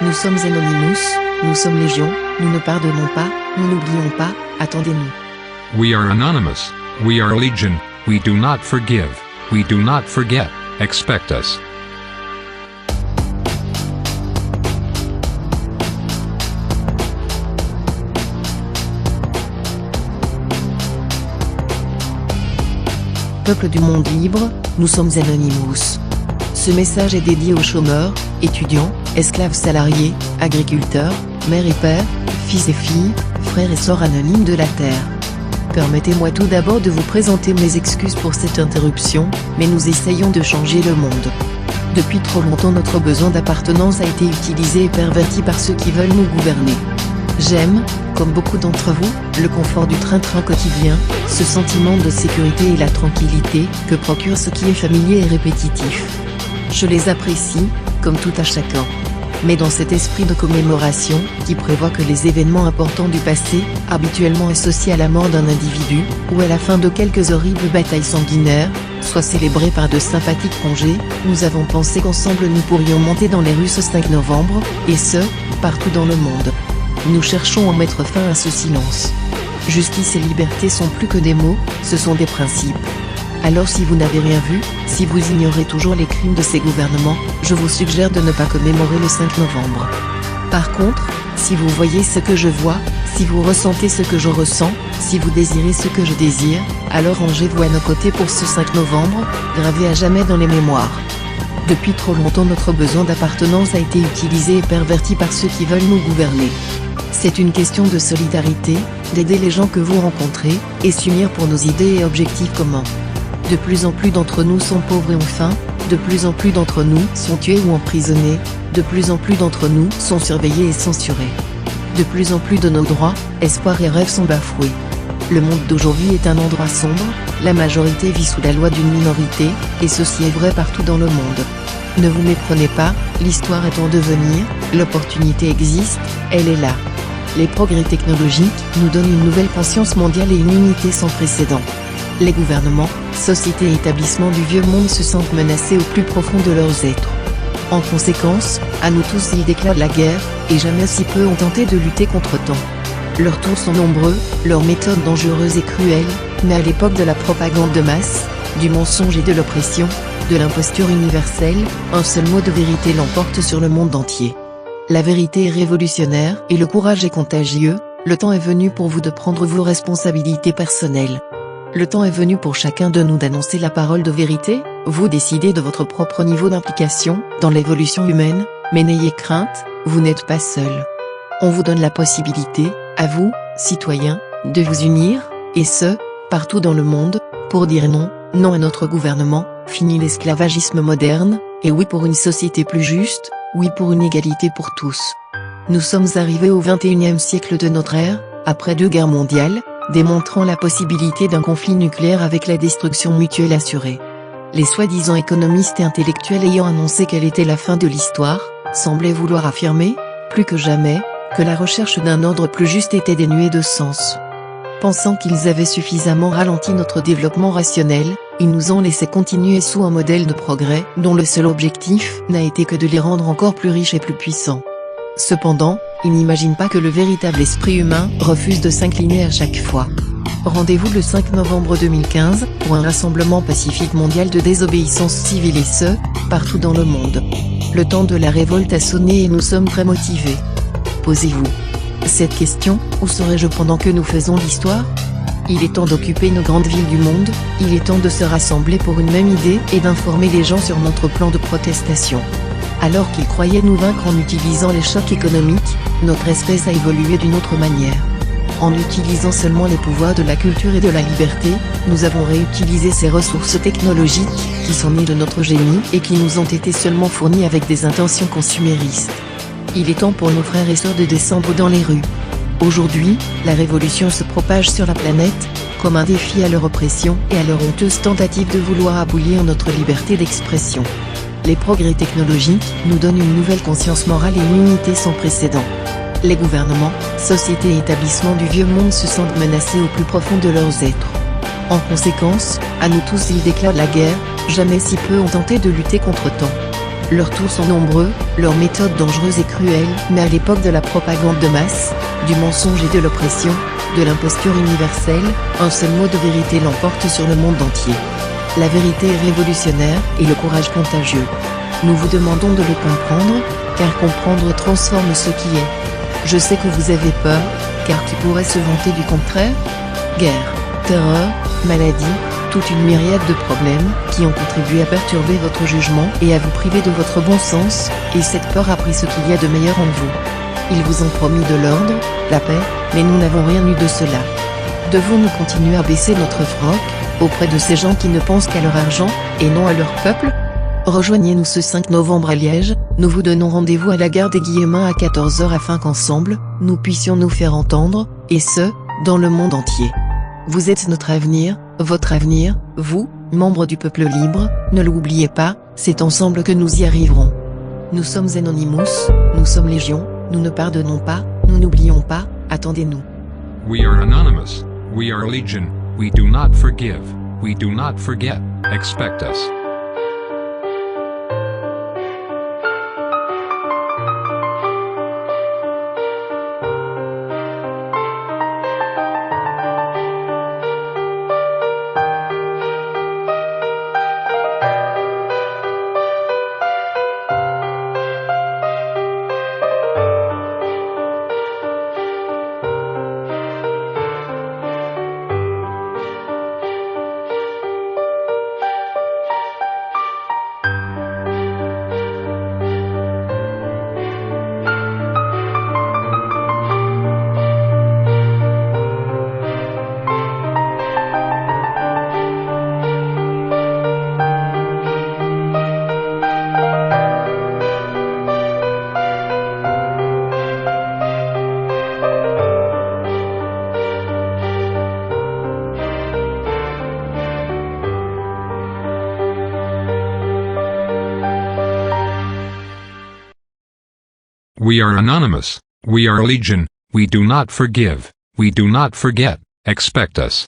Nous sommes Anonymous, nous sommes Légion, nous ne pardonnons pas, nous n'oublions pas, attendez-nous. We are anonymous, we are legion, we do not forgive, we do not forget, expect us. Peuple du monde libre, nous sommes Anonymous. Ce message est dédié aux chômeurs, étudiants, esclaves salariés, agriculteurs, mères et pères, fils et filles, frères et sœurs anonymes de la Terre. Permettez-moi tout d'abord de vous présenter mes excuses pour cette interruption, mais nous essayons de changer le monde. Depuis trop longtemps notre besoin d'appartenance a été utilisé et perverti par ceux qui veulent nous gouverner. J'aime, comme beaucoup d'entre vous, le confort du train-train quotidien, ce sentiment de sécurité et la tranquillité que procure ce qui est familier et répétitif. Je les apprécie, comme tout à chacun. Mais dans cet esprit de commémoration, qui prévoit que les événements importants du passé, habituellement associés à la mort d'un individu, ou à la fin de quelques horribles batailles sanguinaires, soient célébrés par de sympathiques congés, nous avons pensé qu'ensemble nous pourrions monter dans les rues ce 5 novembre, et ce, partout dans le monde. Nous cherchons à mettre fin à ce silence. Justice et liberté sont plus que des mots, ce sont des principes. Alors si vous n'avez rien vu, si vous ignorez toujours les crimes de ces gouvernements, je vous suggère de ne pas commémorer le 5 novembre. Par contre, si vous voyez ce que je vois, si vous ressentez ce que je ressens, si vous désirez ce que je désire, alors rangez-vous à nos côtés pour ce 5 novembre, gravé à jamais dans les mémoires. Depuis trop longtemps notre besoin d'appartenance a été utilisé et perverti par ceux qui veulent nous gouverner. C'est une question de solidarité, d'aider les gens que vous rencontrez, et s'unir pour nos idées et objectifs communs. De plus en plus d'entre nous sont pauvres et ont faim, de plus en plus d'entre nous sont tués ou emprisonnés, de plus en plus d'entre nous sont surveillés et censurés. De plus en plus de nos droits, espoirs et rêves sont bafoués. Le monde d'aujourd'hui est un endroit sombre, la majorité vit sous la loi d'une minorité, et ceci est vrai partout dans le monde. Ne vous méprenez pas, l'histoire est en devenir, l'opportunité existe, elle est là. Les progrès technologiques nous donnent une nouvelle conscience mondiale et une unité sans précédent. Les gouvernements, sociétés et établissements du vieux monde se sentent menacés au plus profond de leurs êtres. En conséquence, à nous tous ils déclarent la guerre, et jamais si peu ont tenté de lutter contre tant. Leurs tours sont nombreux, leurs méthodes dangereuses et cruelles, mais à l'époque de la propagande de masse, du mensonge et de l'oppression, de l'imposture universelle, un seul mot de vérité l'emporte sur le monde entier. La vérité est révolutionnaire et le courage est contagieux, le temps est venu pour vous de prendre vos responsabilités personnelles. Le temps est venu pour chacun de nous d'annoncer la parole de vérité, vous décidez de votre propre niveau d'implication dans l'évolution humaine, mais n'ayez crainte, vous n'êtes pas seul. On vous donne la possibilité, à vous, citoyens, de vous unir, et ce, partout dans le monde, pour dire non, non à notre gouvernement, fini l'esclavagisme moderne, et oui pour une société plus juste, oui pour une égalité pour tous. Nous sommes arrivés au XXIe siècle de notre ère, après 2 guerres mondiales, démontrant la possibilité d'un conflit nucléaire avec la destruction mutuelle assurée. Les soi-disant économistes et intellectuels ayant annoncé quelle était la fin de l'histoire, semblaient vouloir affirmer, plus que jamais, que la recherche d'un ordre plus juste était dénuée de sens. Pensant qu'ils avaient suffisamment ralenti notre développement rationnel, ils nous ont laissé continuer sous un modèle de progrès dont le seul objectif n'a été que de les rendre encore plus riches et plus puissants. Cependant, ils n'imaginent pas que le véritable esprit humain refuse de s'incliner à chaque fois. Rendez-vous le 5 novembre 2015 pour un rassemblement pacifique mondial de désobéissance civile et ce, partout dans le monde. Le temps de la révolte a sonné et nous sommes très motivés. Posez-vous cette question, où serais-je pendant que nous faisons l'histoire ? Il est temps d'occuper nos grandes villes du monde, il est temps de se rassembler pour une même idée et d'informer les gens sur notre plan de protestation. Alors qu'ils croyaient nous vaincre en utilisant les chocs économiques, notre espèce a évolué d'une autre manière. En utilisant seulement les pouvoirs de la culture et de la liberté, nous avons réutilisé ces ressources technologiques, qui sont nées de notre génie et qui nous ont été seulement fournies avec des intentions consuméristes. Il est temps pour nos frères et sœurs de descendre dans les rues. Aujourd'hui, la révolution se propage sur la planète, comme un défi à leur oppression et à leur honteuse tentative de vouloir abolir notre liberté d'expression. Les progrès technologiques nous donnent une nouvelle conscience morale et une unité sans précédent. Les gouvernements, sociétés et établissements du vieux monde se sentent menacés au plus profond de leurs êtres. En conséquence, à nous tous ils déclarent la guerre, jamais si peu ont tenté de lutter contre tant. Leurs tours sont nombreux, leurs méthodes dangereuses et cruelles, mais à l'époque de la propagande de masse, du mensonge et de l'oppression, de l'imposture universelle, un seul mot de vérité l'emporte sur le monde entier. La vérité est révolutionnaire, et le courage contagieux. Nous vous demandons de le comprendre, car comprendre transforme ce qui est. Je sais que vous avez peur, car qui pourrait se vanter du contraire? Guerre, terreur, maladie, toute une myriade de problèmes, qui ont contribué à perturber votre jugement et à vous priver de votre bon sens, et cette peur a pris ce qu'il y a de meilleur en vous. Ils vous ont promis de l'ordre, la paix, mais nous n'avons rien eu de cela. Devons-nous continuer à baisser notre froc, auprès de ces gens qui ne pensent qu'à leur argent, et non à leur peuple? Rejoignez-nous ce 5 novembre à Liège, nous vous donnons rendez-vous à la gare des Guillemins à 14 h afin qu'ensemble, nous puissions nous faire entendre, et ce, dans le monde entier. Vous êtes notre avenir, votre avenir, vous, membres du peuple libre, ne l'oubliez pas, c'est ensemble que nous y arriverons. Nous sommes Anonymous, nous sommes Légion, nous ne pardonnons pas, nous n'oublions pas, attendez-nous. We are anonymous. We are legion. We do not forgive. We do not forget. Expect us. We are anonymous. We are legion. We do not forgive. We do not forget. Expect us.